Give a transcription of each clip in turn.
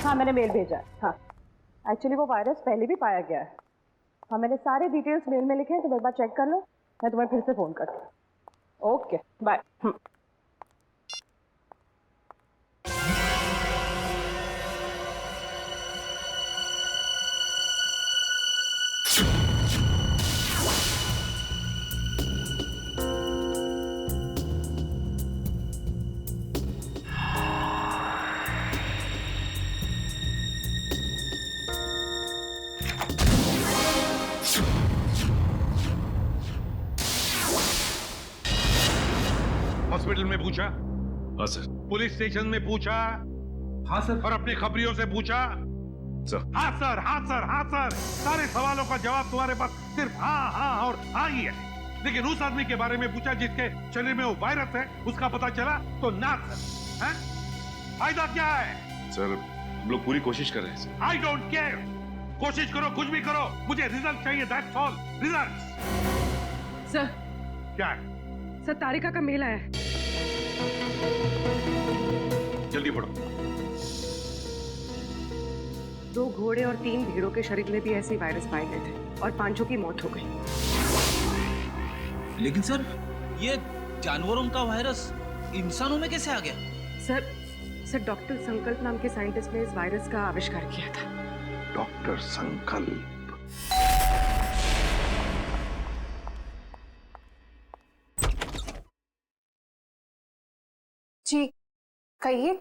हाँ मैंने मेल भेजा है। हाँ एक्चुअली वो वायरस पहले भी पाया गया है। हाँ मैंने सारे डिटेल्स मेल में लिखे हैं, तो एक बार चेक कर लो, मैं तुम्हें फिर से फ़ोन करती हूँ। Okay bye. हॉस्पिटल में पूछा? हाँ सर। पुलिस स्टेशन में पूछा? हाँ सर। और अपने खबरियों से पूछा? सर। हाँ सर, हाँ सर, हाँ सर। सारे सवालों का जवाब तुम्हारे पास सिर्फ हाँ हाँ और हाँ ही है। लेकिन उस आदमी के बारे में पूछा जिसके शरीर में वो वायरस है, उसका पता चला तो ना सर। हैं? फायदा क्या है? सर हम लोग पूरी कोशिश कर रहे हैं सर। I don't care. कोशिश करो, कुछ भी करो, मुझे रिजल्ट चाहिए, दैट्स ऑल। रिजल्ट। सर। क्या है? सर तारिका का मेल आया है। जल्दी पढ़ो। 2 घोड़े और 3 भेड़ों के शरीर में भी ऐसे ही वायरस पाए गए थे और 5 की मौत हो गई। लेकिन सर ये जानवरों का वायरस इंसानों में कैसे आ गया? सर डॉक्टर संकल्प नाम के साइंटिस्ट ने इस वायरस का आविष्कार किया था। डॉक्टर संकल्प। जी कहिए,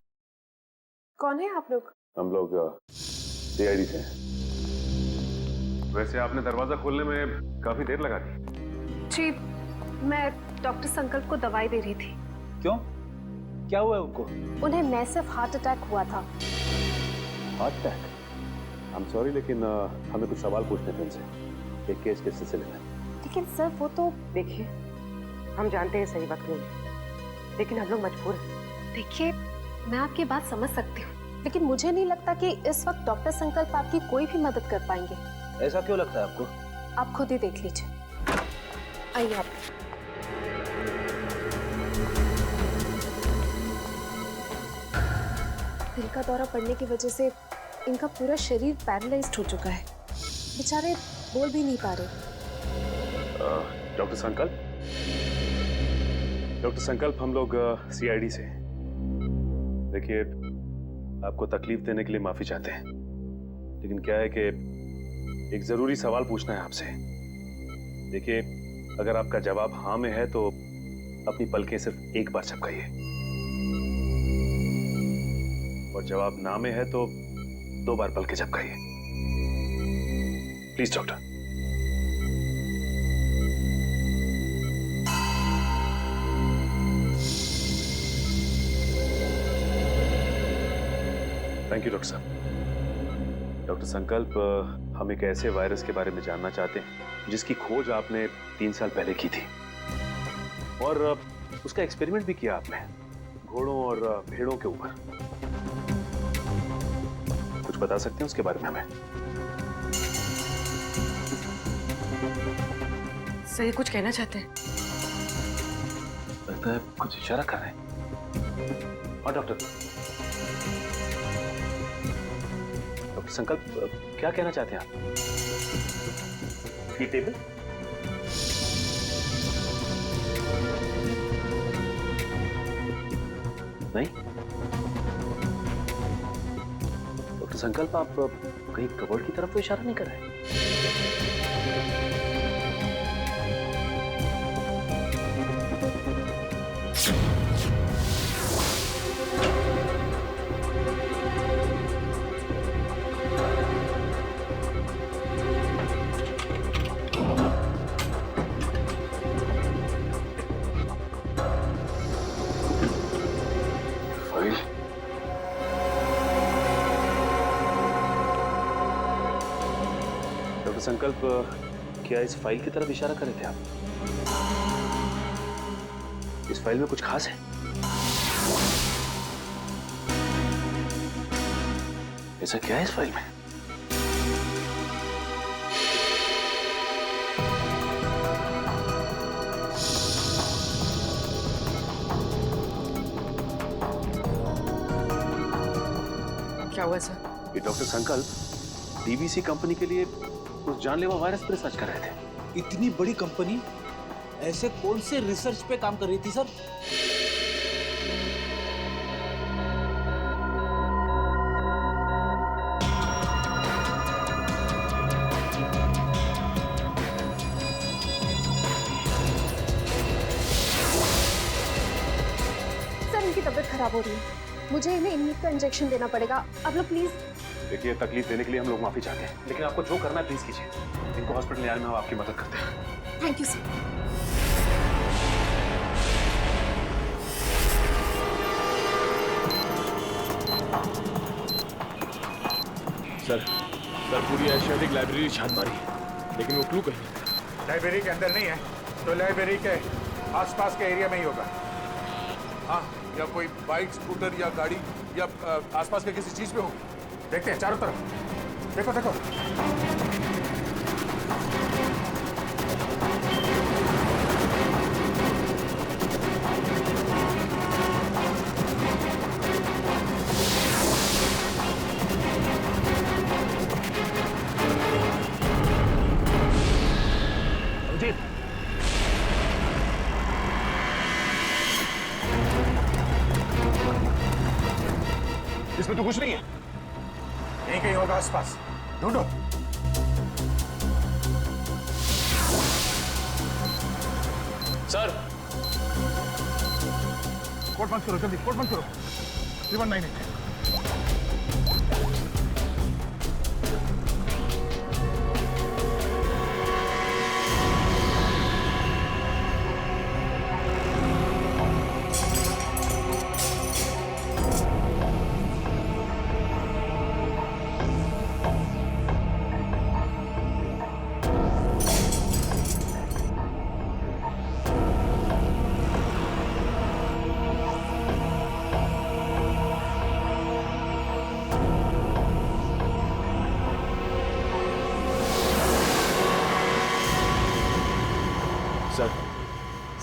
कौन है आप लोग? हम लोग सीआईडी से हैं। वैसे आपने दरवाजा खोलने में काफी देर लगा दी। जी मैं डॉक्टर संकल्प को दवाई दे रही थी। क्यों? क्या हुआ है उनको? उन्हें मैसिव हार्ट अटैक हुआ था। Heart attack? I am sorry, लेकिन हमें कुछ सवाल पूछने थे उनसे एक केस के सिलसिले में। लेकिन सर वो तो देखिए हम जानते हैं सही वक्त नहीं है, लेकिन हम लोग मजबूर हैं। देखिए मैं आपकी बात समझ सकती हूँ, लेकिन मुझे नहीं लगता कि इस वक्त डॉक्टर संकल्प आपकी कोई भी मदद कर पाएंगे। ऐसा क्यों लगता है आपको? आप खुद ही देख लीजिए। आइए आप। दिल का दौरा पड़ने की वजह से इनका पूरा शरीर पैरालाइज्ड हो चुका है। बेचारे बोल भी नहीं पा रहे। डॉक्टर संकल्प, हम लोग सीआईडी से। देखिए आपको तकलीफ देने के लिए माफी चाहते हैं, लेकिन क्या है कि एक जरूरी सवाल पूछना है आपसे। देखिए अगर आपका जवाब हाँ में है तो अपनी पलकें सिर्फ एक बार झपकाइए, और जवाब ना में है तो 2 बार पलकें झपकाइए। Please doctor. Thank you doctor साहब। डॉक्टर संकल्प, हम एक ऐसे वायरस के बारे में जानना चाहते हैं जिसकी खोज आपने 3 साल पहले की थी, और उसका एक्सपेरिमेंट भी किया आपने घोड़ों और भेड़ों के ऊपर। कुछ बता सकते हैं उसके बारे में हमें? सही कुछ कहना चाहते हैं? लगता है कुछ इशारा कर रहे हैं। और डॉक्टर संकल्प, क्या कहना चाहते हैं आप? ये टेबल? नहीं डॉक्टर संकल्प, आप कहीं कबर्ड की तरफ तो इशारा नहीं कर रहे? संकल्प, क्या इस फाइल की तरफ इशारा कर रहे थे आप? इस फाइल में कुछ खास है? ऐसा क्या है इस फाइल में? क्या क्या हुआ सर? ये डॉक्टर संकल्प डीवीसी कंपनी के लिए उस जानलेवा वायरस पर रिसर्च कर रहे थे। इतनी बड़ी कंपनी ऐसे कौन से रिसर्च पे काम कर रही थी सर? सर इनकी तबीयत खराब हो रही है, मुझे इन्हें इम्यून का इंजेक्शन देना पड़ेगा। आप लोग प्लीज। देखिए, तकलीफ देने के लिए हम लोग माफी चाहते हैं, लेकिन आपको जो करना है प्लीज कीजिए। इनको हॉस्पिटल ले आने में हम आपकी मदद करते हैं। Thank you sir. सर पूरी एशियाटिक लाइब्रेरी छान मारी, लेकिन वो क्लू कहीं नहीं। लाइब्रेरी के अंदर नहीं है तो लाइब्रेरी के आसपास के एरिया में ही होगा। हाँ, या कोई बाइक, स्कूटर या गाड़ी या आसपास के किसी चीज पे होगी। देखते हैं चारों तरफ। देखो देखो। इसमें तो कुछ नहीं है। यहीं कहीं होगा आसपास, ढूंढो। सर कोट बंद करो, जल्दी कोट बंद करो। 3198।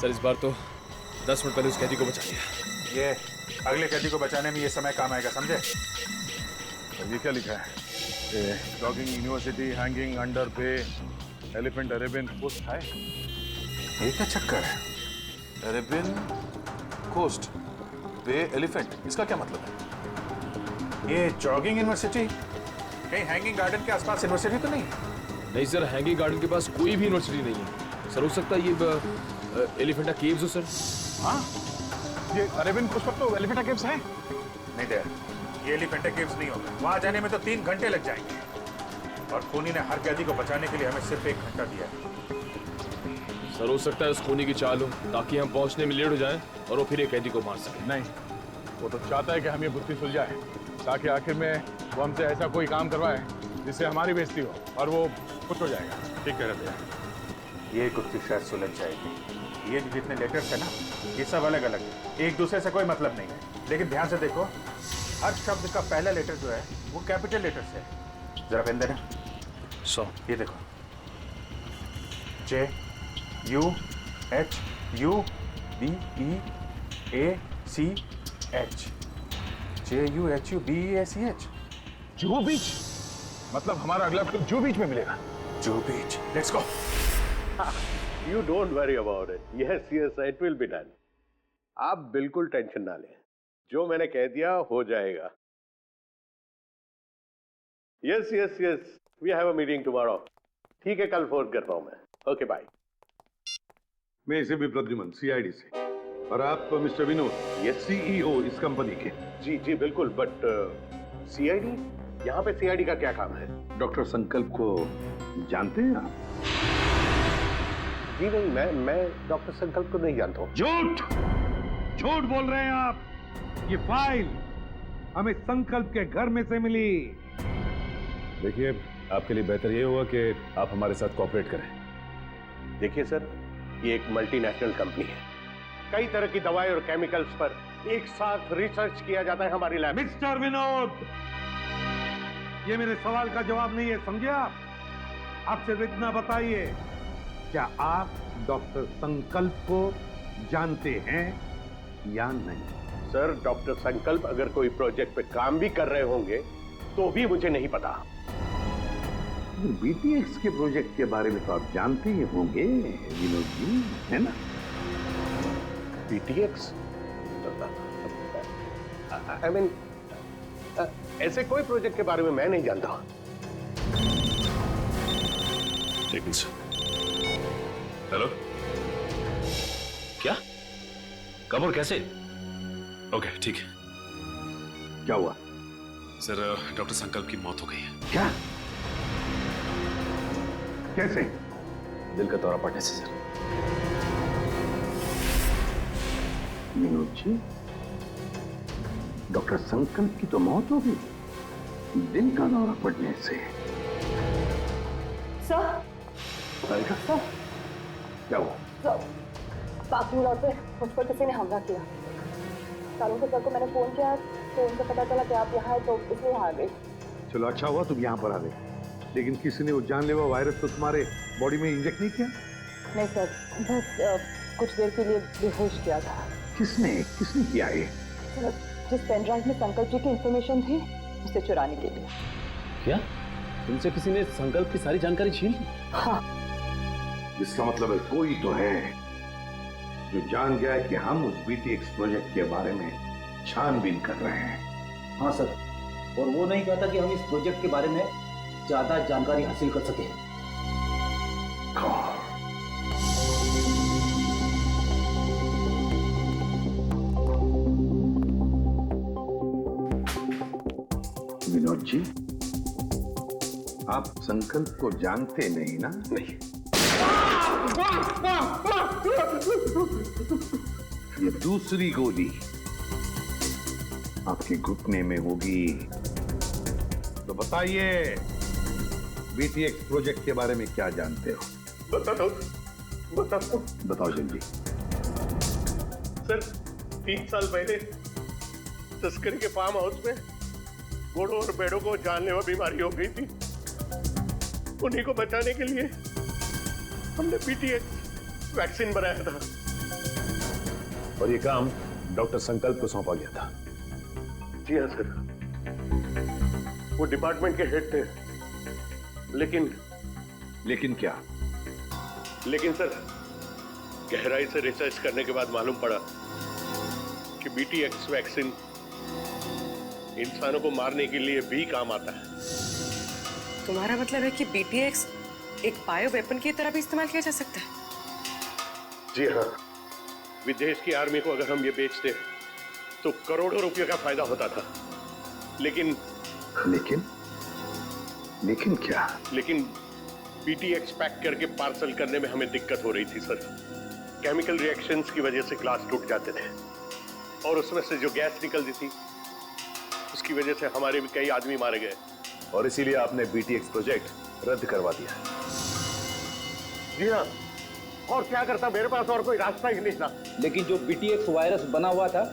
सर इस बार तो 10 मिनट पहले उस कैदी को बचा लिया। ये अगले कैदी को बचाने में ये समय काम आएगा, समझे? ये क्या लिखा है? Jogging university hanging under bay elephant Arabian coast है। ये क्या चक्कर है? अरेबियन कोस्ट बे एलिफेंट, इसका क्या मतलब है? ये जॉगिंग यूनिवर्सिटी कहीं हैंगिंग गार्डन के आसपास यूनिवर्सिटी तो नहीं? नहीं सर, हैंगिंग गार्डन के पास कोई भी यूनिवर्सिटी नहीं है सर। हो सकता है ये एलिफेंटा केव्स हो सर। हाँ, ये अरेबियन कोस्ट पर तो एलिफेंटा केव्स है। नहीं दे, ये एलिफेंटा केव्स नहीं होगा। वहां जाने में तो 3 घंटे लग जाएंगे, और खूनी ने हर कैदी को बचाने के लिए हमें सिर्फ 1 घंटा दिया है। सर हो सकता है उस खूनी की चाल हो ताकि हम पहुंचने में लेट हो जाएं और वो फिर एक कैदी को मार सके। नहीं, वो तो चाहता है कि हम ये बुद्धि सुलझाए ताकि आखिर में वो हमसे ऐसा कोई काम करवाए जिससे हमारी बेइज्जती हो और वो खुश हो जाएगा। ठीक कह रहे थे। ये कुर्सी शायद सुलझ जाएगी। ये जो जितने लेटर्स है ना, ये सब अलग अलग है, एक दूसरे से कोई मतलब नहीं है। लेकिन ध्यान से देखो, हर शब्द का पहला लेटर जो है वो कैपिटल लेटर से है। जरा पेन देना। ये देखो, JUHUBEACH, JUHUBEACH। जूहू बीच, मतलब हमारा अगला ट्रिप जूहू बीच में मिलेगा। Juhu beach, let's go. You don't worry about it. Yes, it will be done. आप बिल्कुल टेंशन ना लें, जो मैंने कह दिया हो जाएगा। Yes, we have a meeting tomorrow. ठीक है, कल फोन करता हूं मैं। Okay, bye. मैं इसे भी प्रद्युमन, CID से, और आप मिस्टर विनोद, Yes. CEO इस कंपनी के। जी बिल्कुल, बट CID, यहाँ पे CID का क्या काम है? डॉक्टर संकल्प को जानते हैं आप? जी नहीं, मैं डॉक्टर संकल्प को नहीं जानता हूँ। झूठ बोल रहे हैं आप। ये फाइल हमें संकल्प के घर में से मिली। देखिए, आपके लिए बेहतर ये होगा कि आप हमारे साथ कोऑपरेट करें। देखिए सर, ये एक मल्टीनेशनल कंपनी है। कई तरह की दवाई और केमिकल्स पर एक साथ रिसर्च किया जाता है हमारी लैब। मिस्टर विनोद, ये मेरे सवाल का जवाब नहीं है, समझे आप? आप सिर्फ इतना बताइए, क्या आप डॉक्टर संकल्प को जानते हैं या नहीं? सर, डॉक्टर संकल्प अगर कोई प्रोजेक्ट पे काम भी कर रहे होंगे तो भी मुझे नहीं पता। बीटीएक्स के प्रोजेक्ट के बारे में तो आप जानते ही होंगे विनोद जी, है ना? बीटीएक्स? आई मीन, ऐसे कोई प्रोजेक्ट के बारे में मैं नहीं जानता। हेलो, क्या? कब और कैसे? ओके, ठीक है। क्या हुआ? सर, डॉक्टर संकल्प की मौत हो गई है। क्या? कैसे? दिल का दौरा पड़ने से, सर। विनोद जी, डॉक्टर संकल्प की तो मौत हो गई, दिल का दौरा पड़ने से? सर, सर, क्या हुआ? सर, पार्किंग लॉट पे मुझ पर किसी ने हमला किया। सालून सर को मैंने फोन किया तो उनसे पता चला कि आप यहाँ हैं, तो इसलिए यहाँ आ गई। चलो, अच्छा हुआ तुम यहाँ पर आ गए, लेकिन किसी ने वो जानलेवा वायरस तो तुम्हारे बॉडी में इंजेक्ट नहीं किया? नहीं सर, बस कुछ देर के लिए बेहोश किया था। किसने किया ये? सर, जिस पेन ड्राइव में संकल्प जी की इंफॉर्मेशन थी, उसे चुराने के लिए। क्या? तुमसे किसी ने संकल्प की सारी जानकारी छीन ली? हाँ। इसका मतलब है कोई तो है जो जान गया है कि हम उस बीटीएक्स प्रोजेक्ट के बारे में छानबीन कर रहे हैं। हाँ सर, और वो नहीं चाहता कि हम इस प्रोजेक्ट के बारे में ज्यादा जानकारी हासिल कर सके। विनोद जी, आप संकल्प को जानते नहीं ना? नहीं। ये दूसरी गोली आपके घुटने में होगी। तो बताइए, बीटीएक्स प्रोजेक्ट के बारे में क्या जानते हो? बताओ जल्दी। सर, 3 साल पहले तस्करी के फार्म हाउस में घोड़ों और भेड़ों को जानलेवा बीमारी हो गई थी। उन्हीं को बचाने के लिए हमने बीटीएक्स वैक्सीन बनाया था। और ये काम डॉक्टर संकल्प को सौंपा गया था। जी हाँ सर, वो डिपार्टमेंट के हेड थे। लेकिन क्या? लेकिन सर, गहराई से रिसर्च करने के बाद मालूम पड़ा कि बीटीएक्स वैक्सीन इंसानों को मारने के लिए भी काम आता है। तुम्हारा मतलब है कि बीटीएक्स एक बायो वेपन की तरह भी इस्तेमाल किया जा सकता है? जी हाँ, विदेश की आर्मी को अगर हम ये बेचते तो करोड़ों रुपए का फायदा होता था। लेकिन क्या? लेकिन बीटीएक्स पैक करके पार्सल करने में हमें दिक्कत हो रही थी सर। केमिकल रिएक्शंस की वजह से ग्लास टूट जाते थे और उसमें से जो गैस निकलती थी उसकी वजह से हमारे भी कई आदमी मारे गए। और इसीलिए आपने बीटीएक्स प्रोजेक्ट रद्द करवा दिया। जी हाँ, और क्या करता, मेरे पास और कोई रास्ता ही नहीं था। लेकिन जो बीटीएक्स वायरस बना हुआ था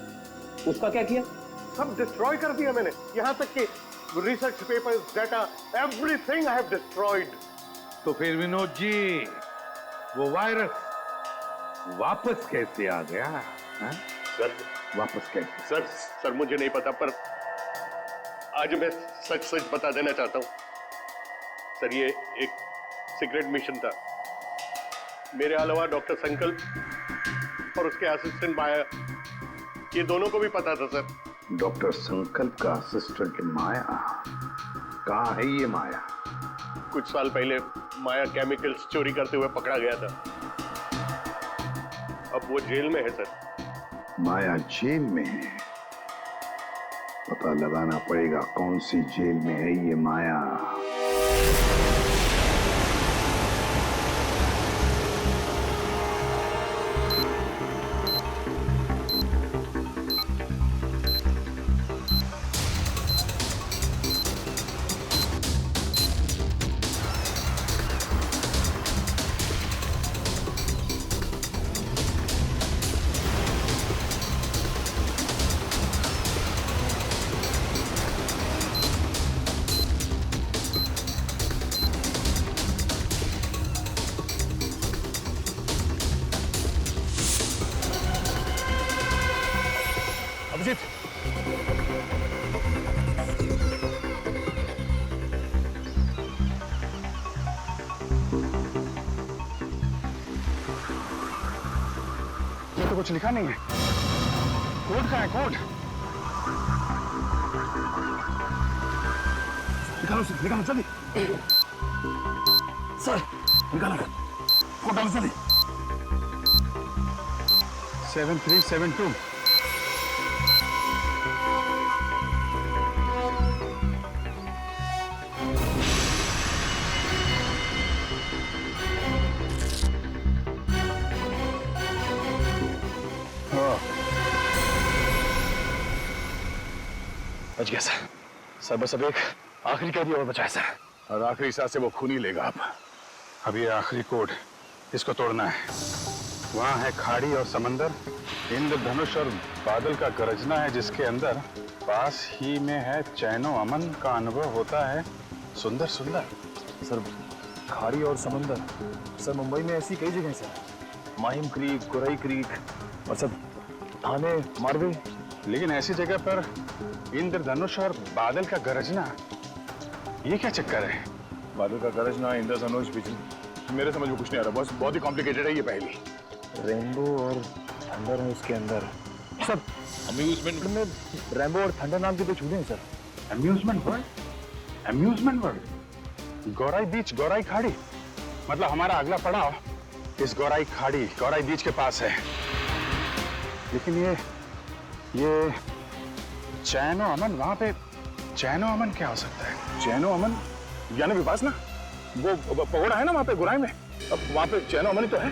उसका क्या किया? सब डिस्ट्रॉय कर दिया मैंने, यहाँ तक कि research papers, data, everything I have destroyed. तो फिर विनोद जी, वो वायरस वापस कैसे आ गया? हा? सर, वापस कैसे? सर मुझे नहीं पता, पर आज मैं सच बता देना चाहता हूं। सर, ये एक सीक्रेट मिशन था। मेरे अलावा डॉक्टर संकल्प और उसके असिस्टेंट माया, ये दोनों को भी पता था सर। डॉक्टर संकल्प का असिस्टेंट माया? कहाँ है ये माया? कुछ साल पहले माया केमिकल्स चोरी करते हुए पकड़ा गया था। अब वो जेल में है सर। माया जेल में है? पता लगाना पड़ेगा कौन सी जेल में है ये माया। कुछ लिखा नहीं है। कोड कहाँ है? कोड निकालो सर, निकालो जल्दी। सर निकालो कोड, डालो जल्दी। 7372। बच गया सर। सर बस अब एक आखिरी कैदी और बचा है सर। और आखिरी सांस से वो खून ही लेगा अब ये आखिरी कोड, इसको तोड़ना है। वहाँ है खाड़ी और समंदर, इंद्रधनुष और बादल का गरजना है जिसके अंदर, पास ही में है चैनो अमन का अनुभव होता है सुंदर सुंदर। सर खाड़ी और समंदर, सर मुंबई में ऐसी कई जगह हैं सर, माहिम क्रीक, गुराई क्रीक और सब थाने, मारवे। लेकिन ऐसी जगह पर इंद्रधनुष और बादल का गरजना, ये क्या चक्कर है? बादल का गरजना, इंद्रधनुष, बिजली, मेरे समझ में कुछ नहीं आ रहा। बहुत ही कॉम्प्लिकेटेड है ये पहेली। रेनबो और थंडर है उसके अंदर। सर अम्यूजमेंट में रेनबो और थंडर नाम के दो चूहे हैं sir. Amusement world? Amusement world? Gorai beach, Gorai खाड़ी, मतलब हमारा अगला पड़ाव इस गौराई खाड़ी, गौराई बीच के पास है। लेकिन ये चैनो अमन, वहां पे चैनो अमन क्या हो सकता है? चैनो अमन यानी विपासना, वो पगोड़ा है ना वहां पे गुराई में, अब वहां पे चैनो अमन ही तो है।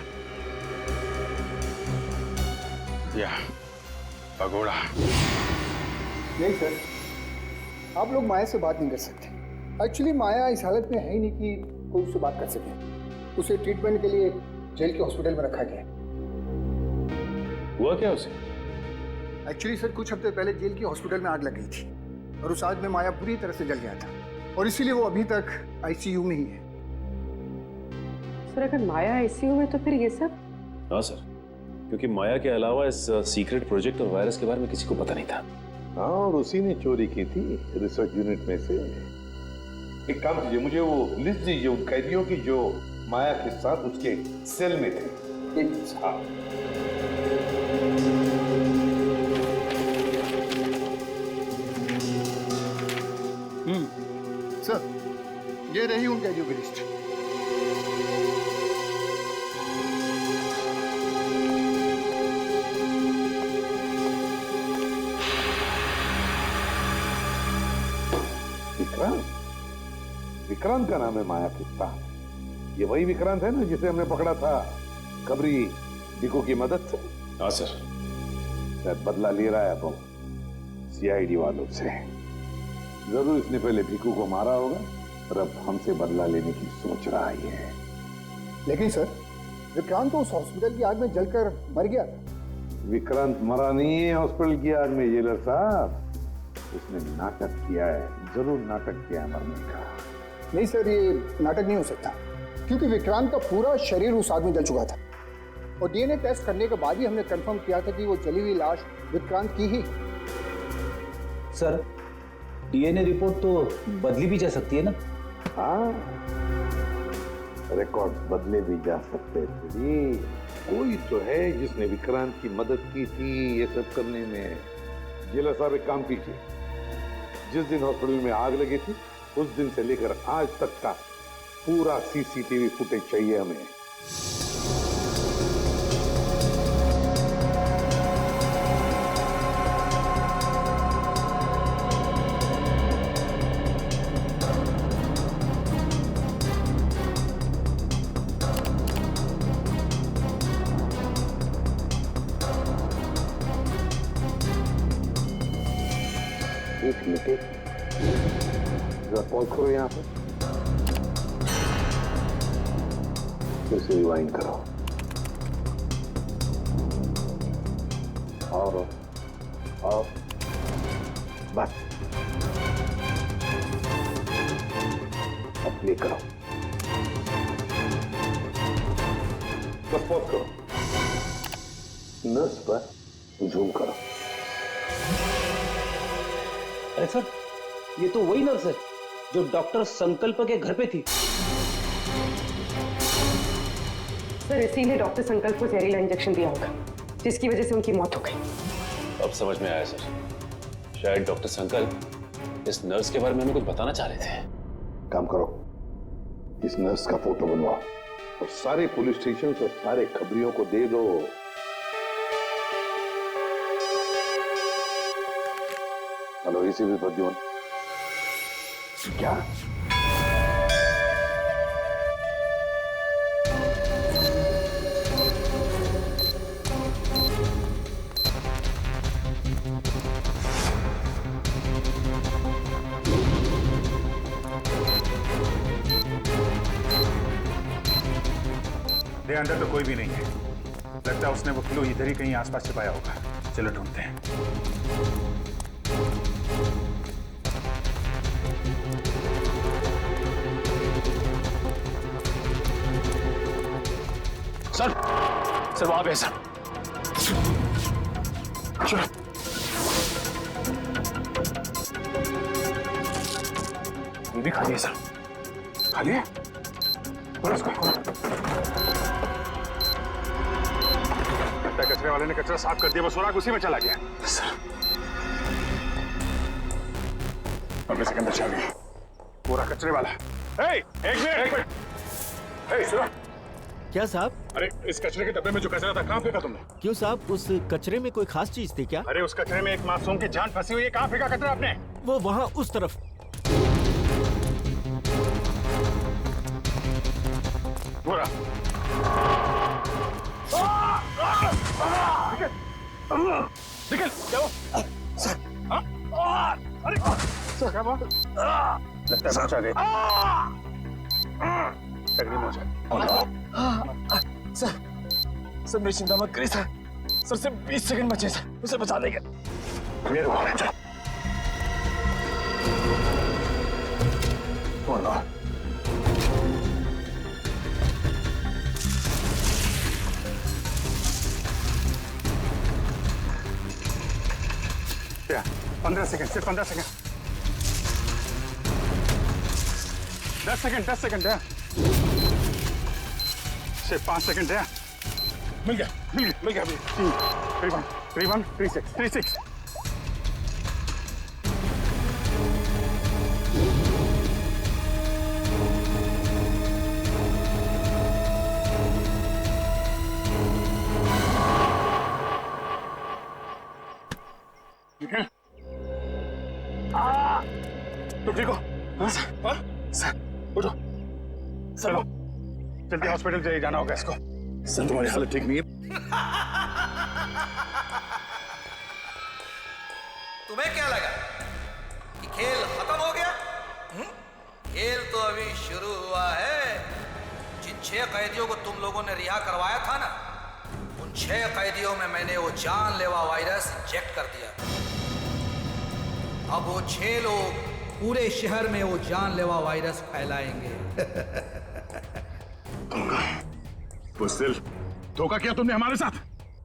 या पगोड़ा। नहीं सर, आप लोग माया से बात नहीं कर सकते। एक्चुअली माया इस हालत में है ही नहीं कि कोई उससे बात कर सके। उसे ट्रीटमेंट के लिए जेल के हॉस्पिटल में रखा गया। हुआ क्या उसे? एक्चुअली सर कुछ हफ्ते पहले जेल की हॉस्पिटल में आग लग गई थी और उस आग में माया पूरी तरह से जल गया था और इसीलिए वो अभी तक आईसीयू में ही है। सर अगर माया आईसीयू में तो फिर ये सब? हाँ सर, क्योंकि माया के अलावा इस सीक्रेट प्रोजेक्ट और वायरस के बारे में किसी को पता नहीं था। हाँ, और उसी ने चोरी की थी रिसर्च यूनिट में से। एक काम कीजिए, मुझे वो लिस्ट दीजिए उन कैदियों की जो माया के साथ उसके सेल में थे। हाँ। सर ये रही उन कैदियों की लिस्ट। विक्रांत का नाम है माया के साथ। ये वही विक्रांत है ना जिसे हमने पकड़ा था खबरी डिको की मदद से? हाँ सर। शायद बदला ले रहा है अब सीआईडी वालों से। जरूर इसने पहले भिकू को मारा होगा और अब हमसे बदला लेने की सोच रहा है। लेकिन सर विक्रांत तो उस हॉस्पिटल की आग में जलकर मर गया था। विक्रांत मरा नहीं है हॉस्पिटल की आग में जेलर साहब, उसने नाटक किया है, जरूर नाटक किया है मरने का। नहीं सर, ये नाटक नहीं हो सकता क्योंकि विक्रांत का पूरा शरीर उस आग में जल चुका था और डीएनए टेस्ट करने के बाद ही हमने कंफर्म किया था कि वो जली हुई लाश विक्रांत की ही। सर डीएनए रिपोर्ट तो बदली भी जा सकती है ना? हाँ, रिकॉर्ड्स बदले भी जा सकते थे। कोई तो है जिसने विक्रांत की मदद की थी ये सब करने में। जेलर साहब एक काम कीजिए, जिस दिन हॉस्पिटल में आग लगी थी उस दिन से लेकर आज तक का पूरा सीसीटीवी फुटेज चाहिए हमें। एक मिनट, जरा पॉज करो यहाँ पे, फिर से रिवाइंड करो और बस अब प्ले करो, बस पॉज करो, नर्स पर जूम करो। अरे सर ये तो वही नर्स है जो डॉक्टर संकल्प के घर पे थी। सर इसीलिए डॉक्टर संकल्प को जहरीला इंजेक्शन दिया होगा। जिसकी वजह से उनकी मौत हो गई। अब समझ में आया सर, शायद डॉक्टर संकल इस नर्स के बारे में हमें कुछ बताना चाह रहे थे। काम करो, इस नर्स का फोटो बनवाओ और सारे पुलिस स्टेशन और सारे खबरियों को दे दो। हेलो, इसी भी प्रद्युमन, क्या दे अंदर तो कोई भी नहीं है। लगता है उसने वो क्लू इधर ही कहीं आसपास छिपाया होगा। चलो ढूंढते हैं। सर, सर वहां पे है सर। चलो। ये भी खाली है सर। खाली है? खोलो इसको। कचरे वाले ने कचरा साफ कर दिया, वो सुराग उसी में चला गया। सर, अपने से अंदर चल गया पूरा कचरे वाला। एक मिनट। सुनो। क्या साहब? अरे इस कचरे के डब्बे में जो कचरा था कहाँ फेंका तुमने? क्यों साहब, उस कचरे में कोई खास चीज थी क्या? अरे उस कचरे में एक मासूम की जान फंसी हुई है। कहाँ फेंका कचरा आपने? वो वहाँ उस तरफ। पूरा निकल जाओ। अरे क्या बात? लगता है पहुंचा गए। तकलीफ हो जाए। सर मेरी चिंता मत करिए सर। सर सिर्फ 20 सेकंड बचे सर, उसे बचा देंगे। मेरे को चल। क्या 15 सेकंड, सिर्फ 15 सेकंड। 10 सेकंड है। सिर्फ 5 सेकंड है। मिल गया अभी। 36। तुम ठीक हो? सर उठो। चलो जल्दी हॉस्पिटल जाना होगा इसको। सर तुम्हारी हालत ठीक नहीं है। तुम्हें क्या लगा कि खेल खत्म हो गया? खेल तो अभी शुरू हुआ है। जिन 6 कैदियों को तुम लोगों ने रिहा करवाया था ना, उन 6 कैदियों में मैंने वो जानलेवा वायरस इंजेक्ट कर दिया। अब वो 6 लोग पूरे शहर में वो जानलेवा वायरस फैलाएंगे। बुज़दिल, धोखा किया तुमने हमारे साथ।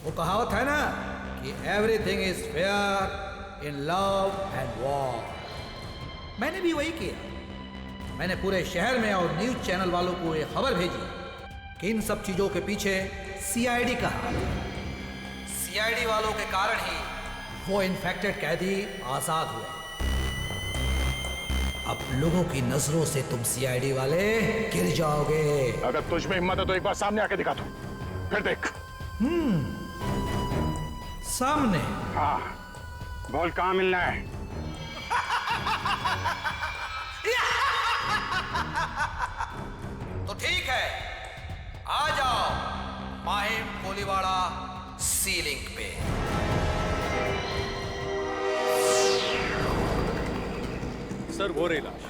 वो कहावत है ना कि everything is fair in love and war. मैंने भी वही किया। मैंने पूरे शहर में और न्यूज चैनल वालों को ये खबर भेजी कि इन सब चीजों के पीछे सीआईडी का हाथ है। सीआईडी वालों के कारण ही वो इन्फेक्टेड कैदी आजाद हुए। अब लोगों की नजरों से तुम सीआईडी वाले गिर जाओगे। अगर तुझ में हिम्मत है तो एक बार सामने आके दिखा दो, फिर देख। सामने? हाँ, बोल कहाँ मिलना है? तो ठीक है, आ जाओ माहिम कोलीवाड़ा सीलिंग पे। सर वो रही लाश।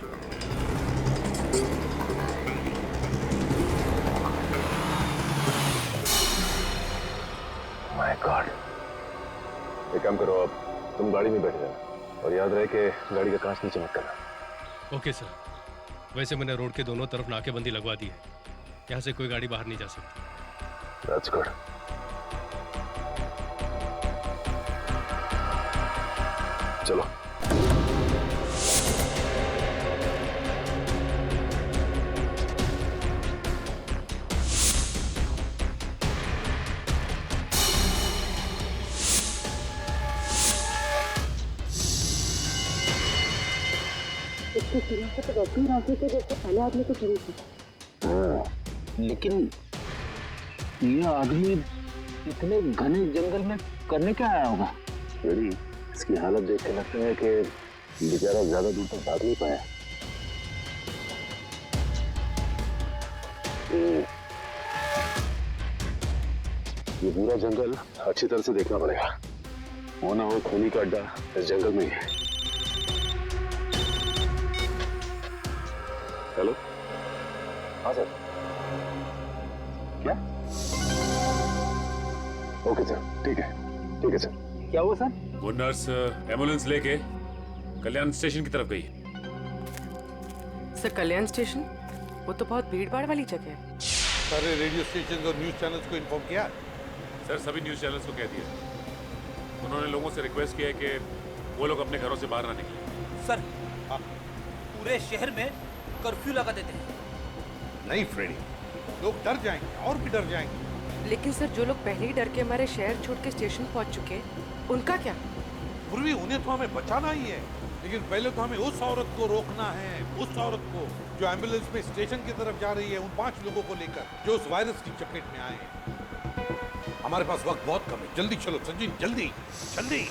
My God. एक काम करो, अब तुम गाड़ी में बैठ जाना और याद रहे कि गाड़ी का कांच नीचे मत करना। Okay sir. वैसे मैंने रोड के दोनों तरफ नाकेबंदी लगवा दी है, यहाँ से कोई गाड़ी बाहर नहीं जा सकती। That's good. चलो। उसके शरीर से तो वैसे ही रास्ते थे जैसे पहले आदमी को शरीर थी। लेकिन ये आदमी इतने घने जंगल में करने क्या आया होगा? मेरी इसकी हालत देख के लगता है कि बेचारा ज्यादा दूर तक भाग नहीं पाया। ये पूरा जंगल अच्छी तरह से देखना पड़ेगा, वो ना हो खूनी का अड्डा इस जंगल में ही है। हेलो, हाँ सर। क्या? ओके सर, ठीक है सर। क्या हुआ सर? वो नर्स एम्बुलेंस लेके कल्याण स्टेशन की तरफ गई। सर कल्याण स्टेशन? वो तो बहुत भीड़ भाड़ वाली जगह है। सारे रेडियो स्टेशन और न्यूज चैनल्स को इन्फॉर्म किया? सर सभी न्यूज चैनल्स को कह दिया। उन्होंने लोगों से रिक्वेस्ट किया है कि वो लोग अपने घरों से बाहर ना निकलें। सर पूरे शहर में कर्फ्यू लगा देते हैं। नहीं फ्रेडी, लोग डर जाएंगे और भी डर जाएंगे। लेकिन सर जो लोग पहले ही डर के हमारे शहर छोड़ के स्टेशन पहुंच चुके हैं, उनका क्या? पूर्वी उन्हें तो हमें बचाना ही है, लेकिन पहले तो हमें उस औरत को रोकना है, उस औरत को जो एम्बुलेंस में स्टेशन की तरफ जा रही है, उन 5 लोगों को लेकर जो उस वायरस की चपेट में आए हैं। हमारे पास वक्त बहुत कम है, जल्दी चलो संजीव, जल्दी जल्दी।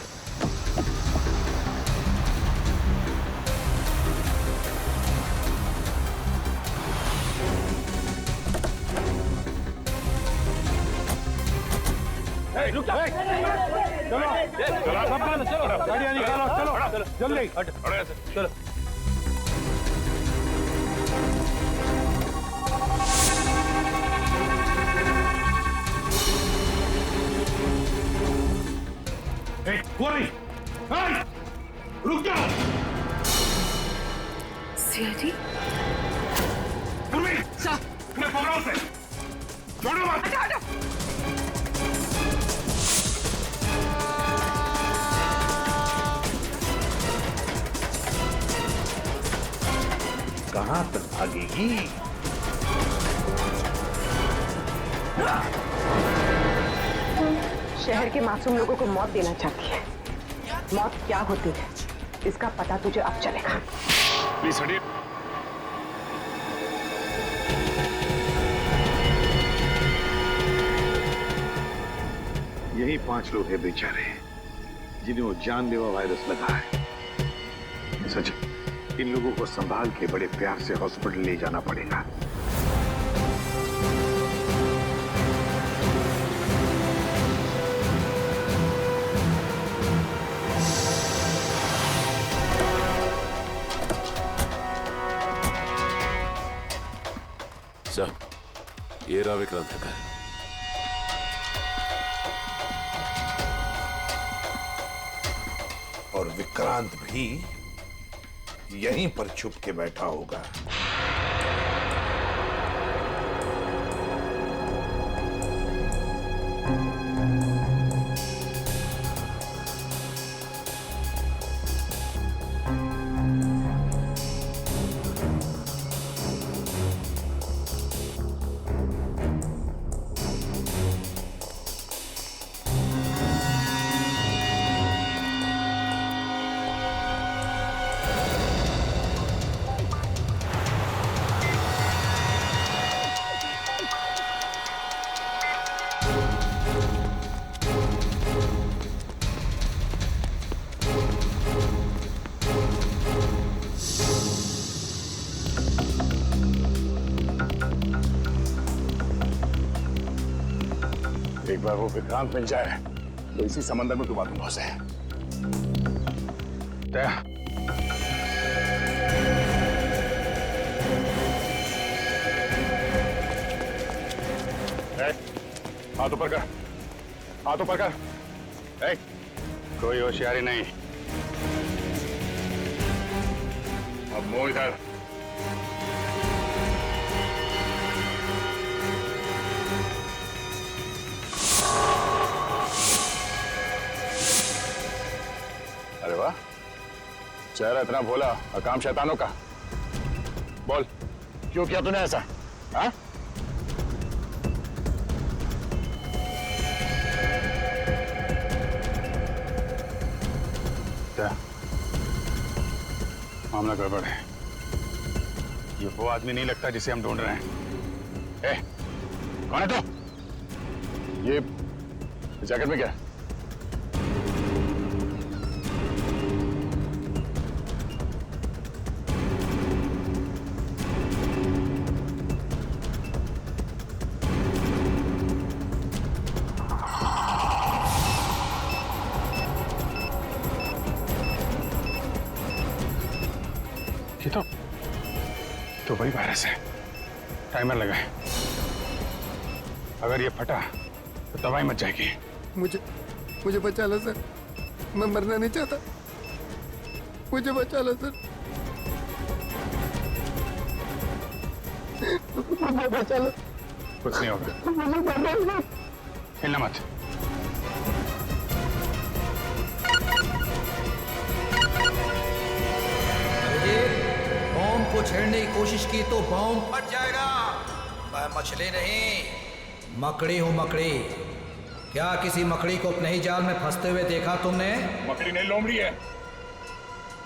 चलो गाड़ियाँ निकालो, चलो जल्दी चलो। रुक जाओ। सीआईडी? पूर्वी, अपने पकड़ो से, छोड़ो मत। कहां तक भागेगी? शहर के मासूम लोगों को मौत देना चाहती है। मौत क्या होती है इसका पता तुझे अब चलेगा। प्लीज हटिए। यही 5 लोग हैं बेचारे जिन्हें वो जानलेवा वायरस लगा है। सच, इन लोगों को संभाल के बड़े प्यार से हॉस्पिटल ले जाना पड़ेगा। सर, ये रहा विक्रांत का घर। और विक्रांत भी यहीं पर छुप के बैठा होगा। एक बार वो विक्रांत मिल जाए तो इसी समंदर में डुबा दूंगा उसे। हाथ ऊपर कर, हाथ ऊपर कर। कोई होशियारी नहीं। अब मुंह इधर। अरे वाह, चेहरा इतना भोला और काम शैतानों का। बोल, क्यों किया तूने ऐसा? हाँ? मामला गड़बड़ है। ये वो आदमी नहीं लगता जिसे हम ढूंढ रहे हैं। ए, कौन है तो? ये जैकेट में क्या है? ये तो वही वायरस है। टाइमर लगा है। अगर ये फटा तो तबाही मच जाएगी। मुझे बचा लो सर, मैं मरना नहीं चाहता, मुझे बचा लो सर, मुझे बचा लो। कुछ नहीं होगा, हिलना मत। बॉम्ब को छेड़ने की कोशिश की तो बॉम्ब फट जाएगा। मैं मछली नहीं, मकड़ी हूँ, मकड़ी। क्या किसी मकड़ी को अपने ही जाल में फंसते हुए देखा तुमने? मकड़ी नहीं, लोमड़ी है,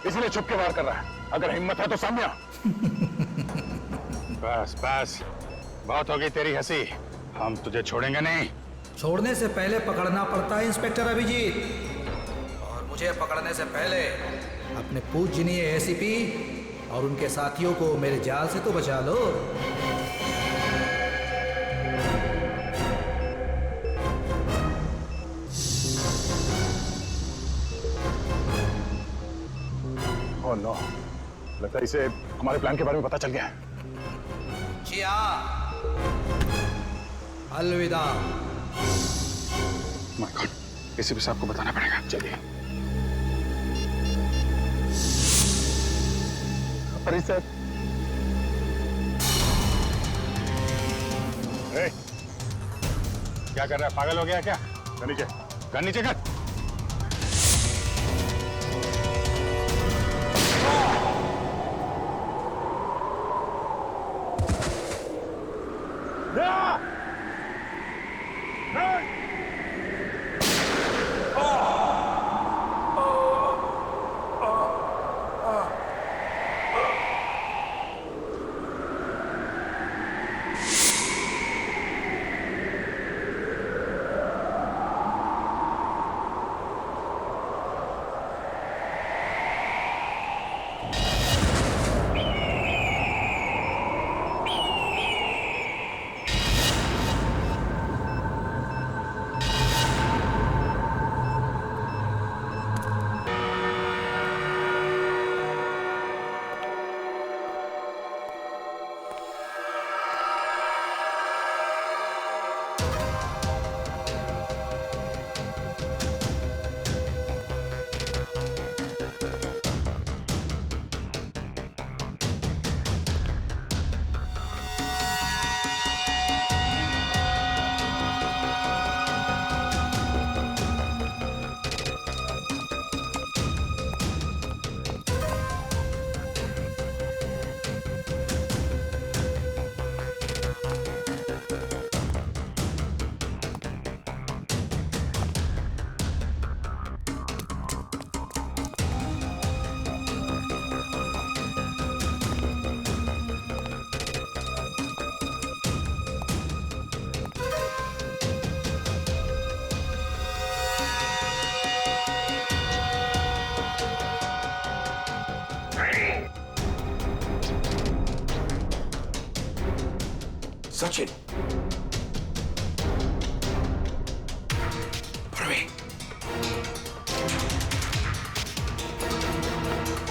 इसलिए छुप के वार कर रहा है। अगर हिम्मत है तो सामने आ। बस बस, बहुत हो गई तेरी हंसी, हम तुझे छोड़ेंगे नहीं। छोड़ने से पहले पकड़ना पड़ता है इंस्पेक्टर अभिजीत, और मुझे पकड़ने से पहले अपने पूजनीय एसीपी और उनके साथियों को मेरे जाल से तो बचा लो। ओह नो, लगता है इसे हमारे प्लान के बारे में पता चल गया है। जी हाँ, अलविदा। माय गॉड, एसीपी साहब को बताना पड़ेगा। चलिए। अरे सर, क्या कर रहा है? पागल हो गया क्या? गन नीचे, गन नीचे कर। Sachin. Praveen.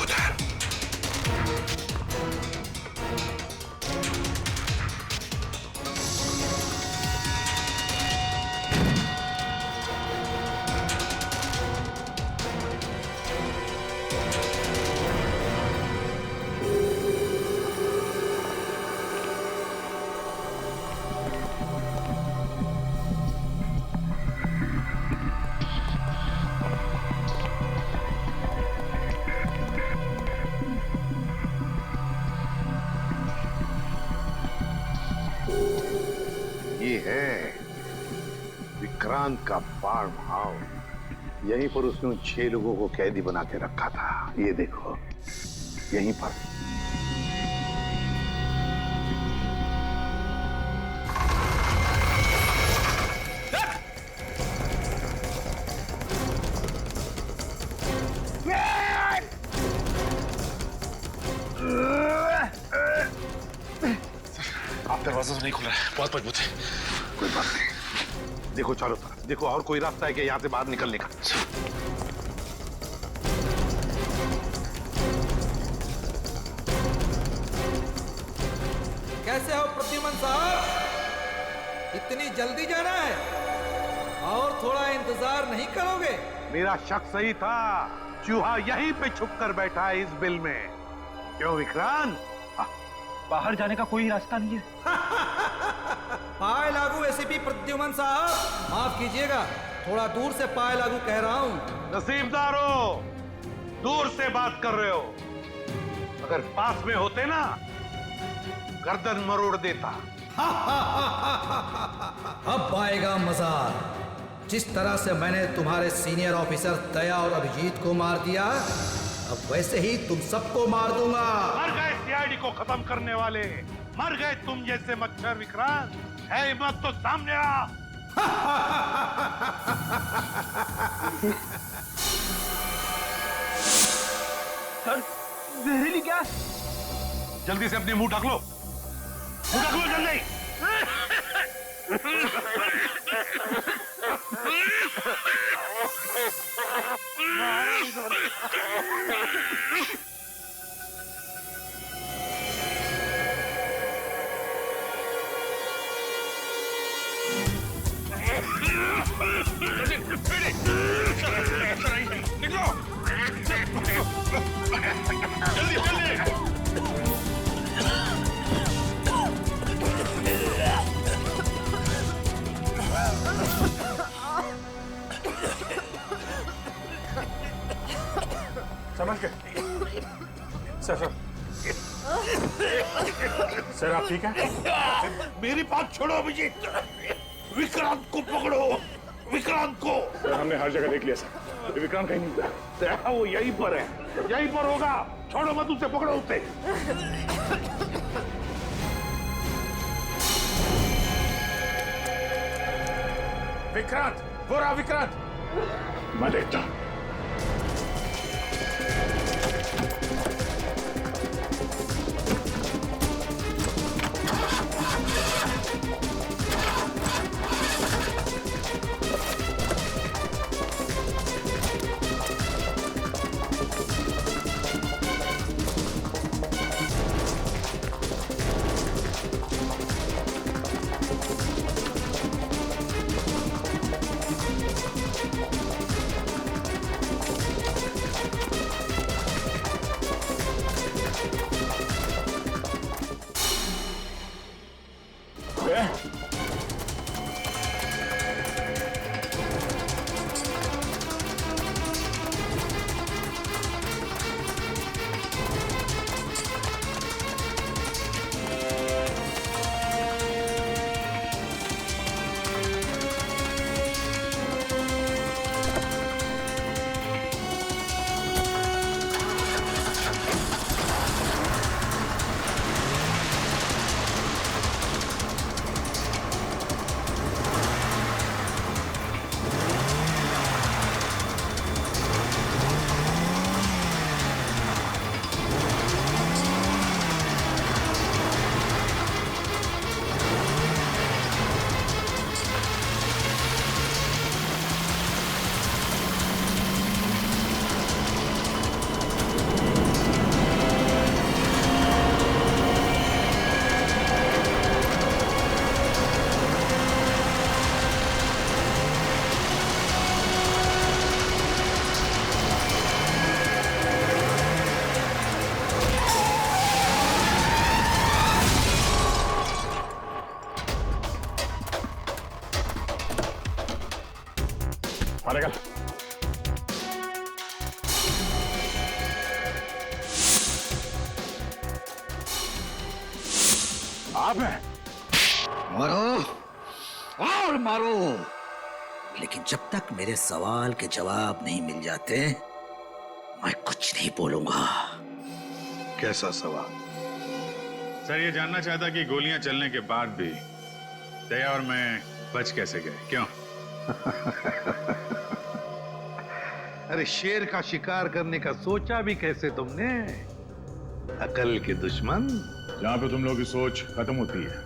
उधर. ये है विक्रांत का फार्म हाउस। यहीं पर उसने उन 6 लोगों को कैदी बना के रखा था। ये देखो, यहीं पर। दरवाजा तो नहीं खुल रहा है, बहुत मजबूत है। कोई बात नहीं, देखो चारों तरफ, देखो और कोई रास्ता है कि यहाँ से बाहर निकलने का। कैसे हो प्रद्युमन साहब? इतनी जल्दी जाना है और थोड़ा इंतजार नहीं करोगे? मेरा शक सही था, चूहा यहीं पे छुप कर बैठा है इस बिल में। क्यों विक्रांत? बाहर जाने का कोई रास्ता नहीं है। पाए लागू एसीपी प्रद्युमन साहब, माफ कीजिएगा, थोड़ा दूर से पाए लागू कह रहा हूँ। नसीबदारो, दूर से बात कर रहे हो, अगर पास में होते ना गर्दन मरोड़ देता। अब आएगा मजा। जिस तरह से मैंने तुम्हारे सीनियर ऑफिसर दया और अभिजीत को मार दिया, अब वैसे ही तुम सबको मार दूंगा। मर गए सीआईडी को खत्म करने वाले, मर गए तुम जैसे मच्छर विक्रांत। है हिम्मत तो सामने आ। सर, जहरीली गैस। जल्दी से अपनी मुंह ढक लो, मुंह ढक लो जल्दी। निकलो जल्दी जल्दी। समझ गए? सर सर आप ठीक हैं? मेरी बात छोड़ो अभिजीत, विक्रांत को पकड़ो, विक्रांत को। सर हमने हर जगह देख लिया सर, विक्रांत कहीं नहीं मिला। वो यहीं पर है, यहीं पर होगा। छोड़ो मत उसे, पकड़ो उसे। विक्रांत, वो रहा विक्रांत। मैं देखता हूं। मारेगा। आप हैं? मारो और मारो, लेकिन जब तक मेरे सवाल के जवाब नहीं मिल जाते मैं कुछ नहीं बोलूंगा। कैसा सवाल? सर ये जानना चाहता कि गोलियां चलने के बाद भी दया और मैं बच कैसे गए, क्यों? अरे शेर का शिकार करने का सोचा भी कैसे तुमने? अकल के दुश्मन। जहां पे तुम लोगों की सोच खत्म होती है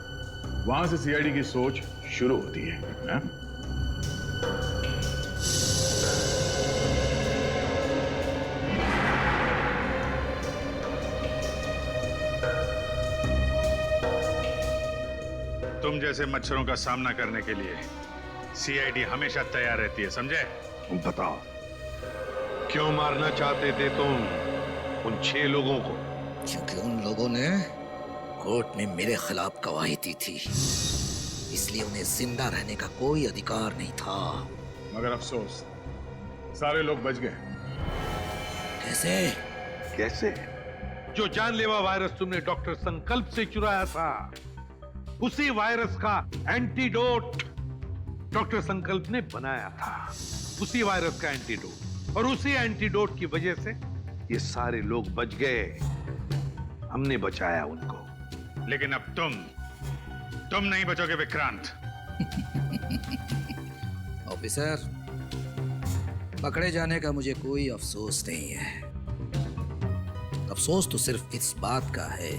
वहां से सीआईडी की सोच शुरू होती है, हा? तुम जैसे मच्छरों का सामना करने के लिए सीआईडी हमेशा तैयार रहती है, समझे? बताओ, क्यों मारना चाहते थे तुम उन 6 लोगों को? क्योंकि उन लोगों ने कोर्ट में मेरे खिलाफ गवाही दी थी, इसलिए उन्हें जिंदा रहने का कोई अधिकार नहीं था। मगर अफसोस, सारे लोग बच गए। कैसे? कैसे? जो जानलेवा वायरस तुमने डॉक्टर संकल्प से चुराया था, उसी वायरस का एंटीडोट डॉक्टर संकल्प ने बनाया था। उसी वायरस का एंटीडोट, और उसी एंटीडोट की वजह से ये सारे लोग बच गए। हमने बचाया उनको। लेकिन अब तुम नहीं बचोगे विक्रांत। ऑफिसर, पकड़े जाने का मुझे कोई अफसोस नहीं है। अफसोस तो सिर्फ इस बात का है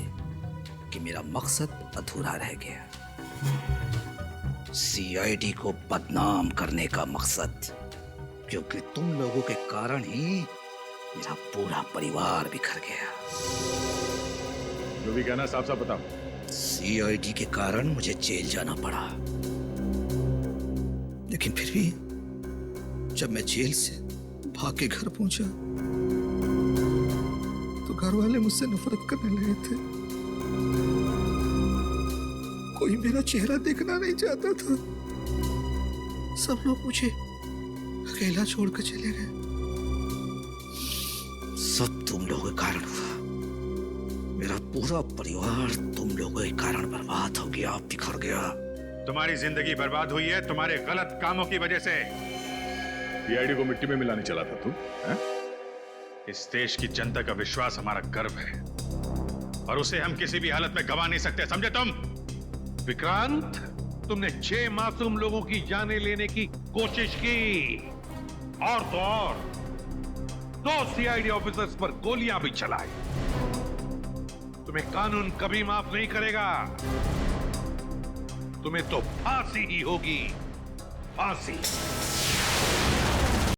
कि मेरा मकसद अधूरा रह गया। सीआईडी को बदनाम करने का मकसद, क्योंकि तुम लोगों के कारण ही मेरा पूरा परिवार बिखर गया। जो भी कहना साफ साफ बताओ। सीआईडी के कारण मुझे जेल जाना पड़ा, लेकिन फिर भी जब मैं जेल से भाग के घर पहुंचा तो घर वाले मुझसे नफरत करने लगे थे। कोई मेरा चेहरा देखना नहीं चाहता था। सब लोग मुझे अकेला छोड़कर चले गए। सब तुम लोगों के कारण हुआ। मेरा पूरा परिवार तुम लोगों के कारण बर्बाद हो गया, बिखर गया। तुम्हारी जिंदगी बर्बाद हुई है तुम्हारे गलत कामों की वजह से। सीआईडी को मिट्टी में मिलाने चला था तू, है? इस देश की जनता का विश्वास हमारा गर्व है, और उसे हम किसी भी हालत में गवा नहीं सकते, समझे तुम? विक्रांत, तुमने 6 मासूम लोगों की जानें लेने की कोशिश की, और तो और 2 सीआईडी ऑफिसर्स पर गोलियां भी चलाई। तुम्हें कानून कभी माफ नहीं करेगा। तुम्हें तो फांसी ही होगी, फांसी।